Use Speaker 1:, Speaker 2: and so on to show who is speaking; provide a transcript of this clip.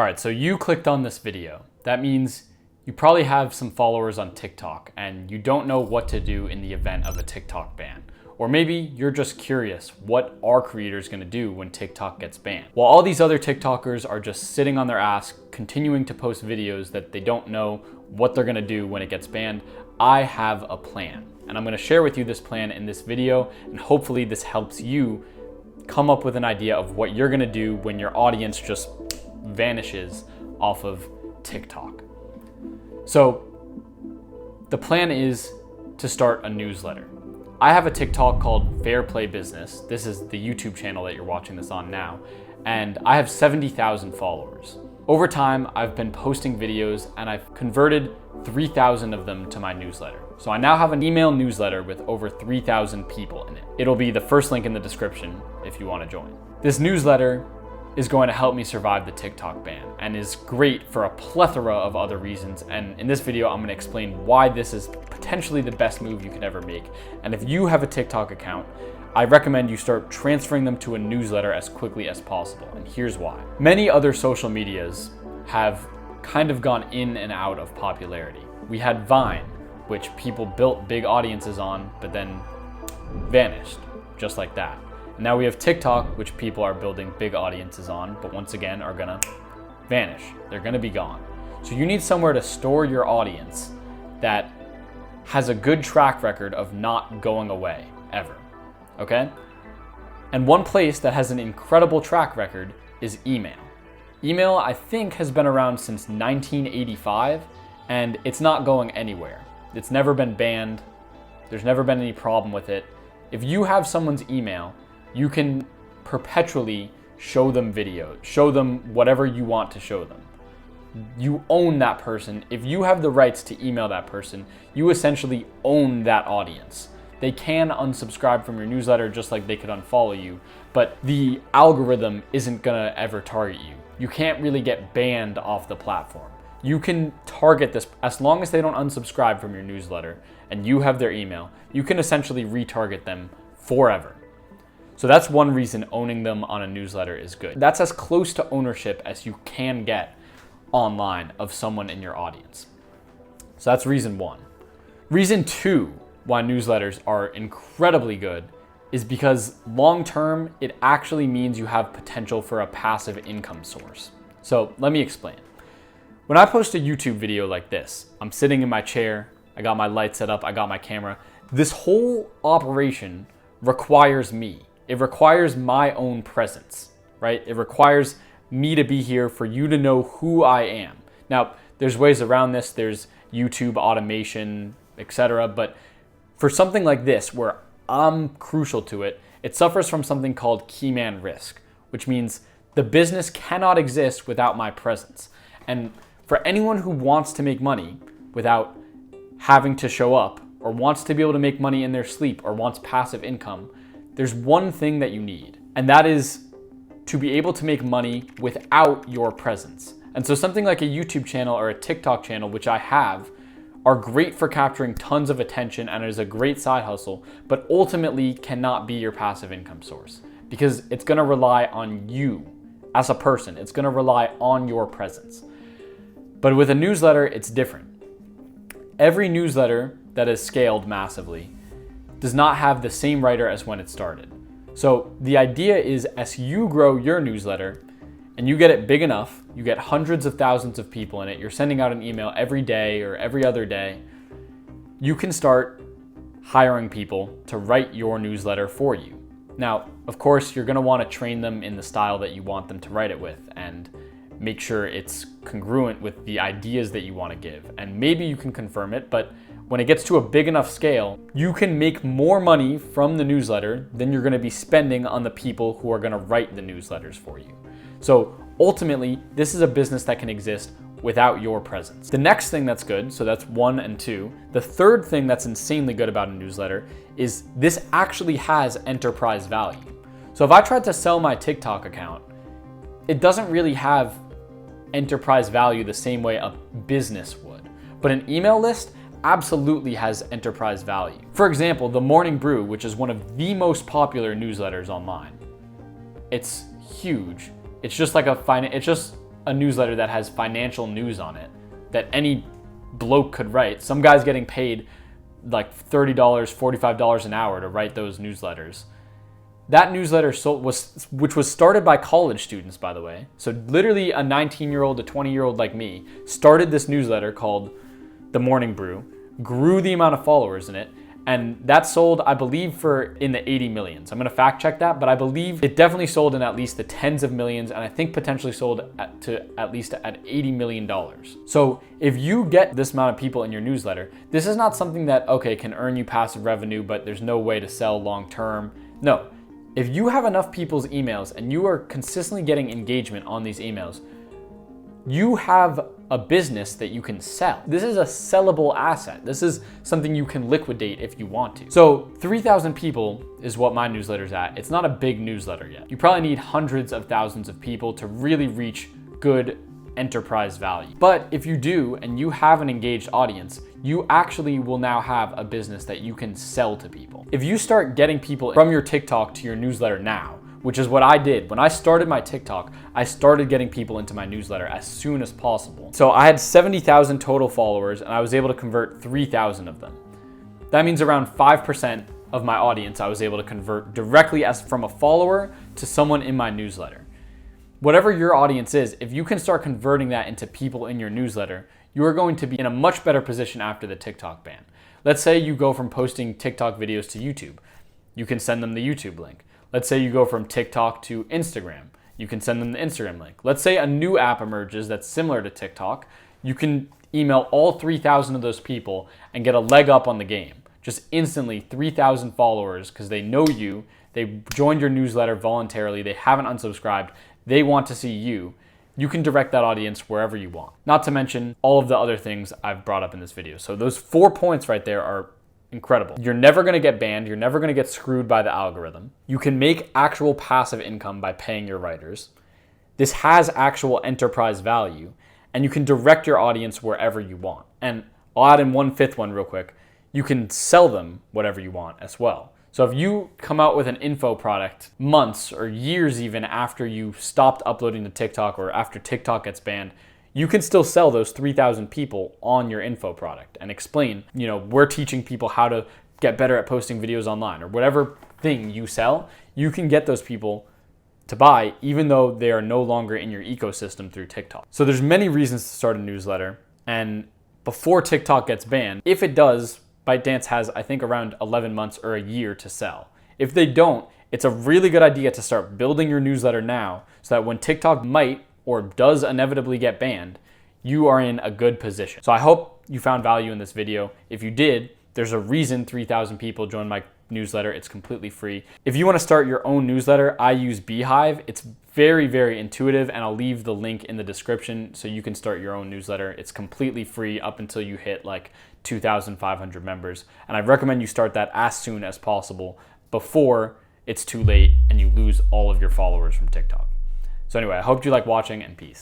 Speaker 1: All right, so you clicked on this video. That means you probably have some followers on TikTok and you don't know what to do in the event of a TikTok ban. Or maybe you're just curious, what are creators gonna do when TikTok gets banned? While all these other TikTokers are just sitting on their ass, continuing to post videos that they don't know what they're gonna do when it gets banned, I have a plan. And I'm gonna share with you this plan in this video, and hopefully this helps you come up with an idea of what you're gonna do when your audience just vanishes off of TikTok. So the plan is to start a newsletter. I have a TikTok called Fair Play Business. This is the YouTube channel that you're watching this on now. And I have 70,000 followers. Over time, I've been posting videos and I've converted 3,000 of them to my newsletter. So I now have an email newsletter with over 3,000 people in it. It'll be the first link in the description if you want to join. This newsletter is going to help me survive the TikTok ban and is great for a plethora of other reasons. And in this video, I'm going to explain why this is potentially the best move you can ever make. And if you have a TikTok account, I recommend you start transferring them to a newsletter as quickly as possible. And here's why. Many other social medias have kind of gone in and out of popularity. We had Vine, which people built big audiences on, but then vanished, just like that. And now we have TikTok, which people are building big audiences on, but once again are gonna vanish. They're gonna be gone. So you need somewhere to store your audience that has a good track record of not going away, ever, okay? And one place that has an incredible track record is email. Email, I think, has been around since 1985, and it's not going anywhere. It's never been banned. There's never been any problem with it. If you have someone's email, you can perpetually show them videos, show them whatever you want to show them. You own that person. If you have the rights to email that person, you essentially own that audience. They can unsubscribe from your newsletter just like they could unfollow you, but the algorithm isn't gonna ever target you. You can't really get banned off the platform. You can target this, as long as they don't unsubscribe from your newsletter and you have their email, you can essentially retarget them forever. So that's one reason owning them on a newsletter is good. That's as close to ownership as you can get online of someone in your audience. So that's reason one. Reason two why newsletters are incredibly good is because long-term, it actually means you have potential for a passive income source. So let me explain. When I post a YouTube video like this, I'm sitting in my chair, I got my light set up, I got my camera. This whole operation requires me. It requires my own presence, right? It requires me to be here for you to know who I am. Now, there's ways around this. There's YouTube automation, etc. But for something like this, where I'm crucial to it, it suffers from something called key man risk, which means the business cannot exist without my presence. And for anyone who wants to make money without having to show up, or wants to be able to make money in their sleep, or wants passive income, there's one thing that you need, and that is to be able to make money without your presence. And so something like a YouTube channel or a TikTok channel, which I have, are great for capturing tons of attention and is a great side hustle, but ultimately cannot be your passive income source because it's gonna rely on you as a person. It's gonna rely on your presence. But with a newsletter, it's different. Every newsletter that is scaled massively does not have the same writer as when it started. So the idea is, as you grow your newsletter and you get it big enough, you get hundreds of thousands of people in it, you're sending out an email every day or every other day, you can start hiring people to write your newsletter for you. Now, of course, you're gonna wanna train them in the style that you want them to write it with and make sure it's congruent with the ideas that you wanna give. And maybe you can confirm it, but when it gets to a big enough scale, you can make more money from the newsletter than you're gonna be spending on the people who are gonna write the newsletters for you. So ultimately, this is a business that can exist without your presence. The next thing that's good, so that's 1 and 2. The third thing that's insanely good about a newsletter is this actually has enterprise value. So if I tried to sell my TikTok account, it doesn't really have enterprise value the same way a business would. But an email list absolutely has enterprise value. For example, The Morning Brew, which is one of the most popular newsletters online. It's huge. It's just like it's just a newsletter that has financial news on it that any bloke could write. Some guy's getting paid like $30, $45 an hour to write those newsletters. That newsletter which was started by college students, by the way. So literally a 19-year-old, a 20-year-old like me started this newsletter called The Morning Brew, grew the amount of followers in it, and that sold, I believe, for in the 80 millions. I'm gonna fact check that, but I believe it definitely sold in at least the tens of millions, and I think potentially sold at least at $80 million. So if you get this amount of people in your newsletter, this is not something that, okay, can earn you passive revenue, but there's no way to sell long term. No. If you have enough people's emails and you are consistently getting engagement on these emails, you have a business that you can sell. This is a sellable asset. This is something you can liquidate if you want to. So 3,000 people is what my newsletter's at. It's not a big newsletter yet. You probably need hundreds of thousands of people to really reach good enterprise value. But if you do, and you have an engaged audience, you actually will now have a business that you can sell to people. If you start getting people from your TikTok to your newsletter now, which is what I did. When I started my TikTok, I started getting people into my newsletter as soon as possible. So I had 70,000 total followers and I was able to convert 3,000 of them. That means around 5% of my audience I was able to convert directly as from a follower to someone in my newsletter. Whatever your audience is, if you can start converting that into people in your newsletter, you are going to be in a much better position after the TikTok ban. Let's say you go from posting TikTok videos to YouTube. You can send them the YouTube link. Let's say you go from TikTok to Instagram. You can send them the Instagram link. Let's say a new app emerges that's similar to TikTok. You can email all 3,000 of those people and get a leg up on the game. Just instantly 3,000 followers because they know you, they joined your newsletter voluntarily, they haven't unsubscribed, they want to see you. You can direct that audience wherever you want. Not to mention all of the other things I've brought up in this video. So those 4 points right there are incredible. You're never gonna get banned. You're never gonna get screwed by the algorithm. You can make actual passive income by paying your writers. This has actual enterprise value, and you can direct your audience wherever you want. And I'll add in 1/5 one real quick. You can sell them whatever you want as well. So if you come out with an info product months or years even after you stopped uploading to TikTok or after TikTok gets banned, you can still sell those 3,000 people on your info product and explain, we're teaching people how to get better at posting videos online or whatever thing you sell, you can get those people to buy even though they are no longer in your ecosystem through TikTok. So there's many reasons to start a newsletter, and before TikTok gets banned, if it does, ByteDance has, I think, around 11 months or a year to sell. If they don't, it's a really good idea to start building your newsletter now so that when TikTok might or does inevitably get banned, you are in a good position. So I hope you found value in this video. If you did, there's a reason 3,000 people joined my newsletter. It's completely free. If you want to start your own newsletter, I use Beehive. It's very, very intuitive, and I'll leave the link in the description so you can start your own newsletter. It's completely free up until you hit like 2,500 members. And I recommend you start that as soon as possible before it's too late and you lose all of your followers from TikTok. So anyway, I hope you like watching, and peace.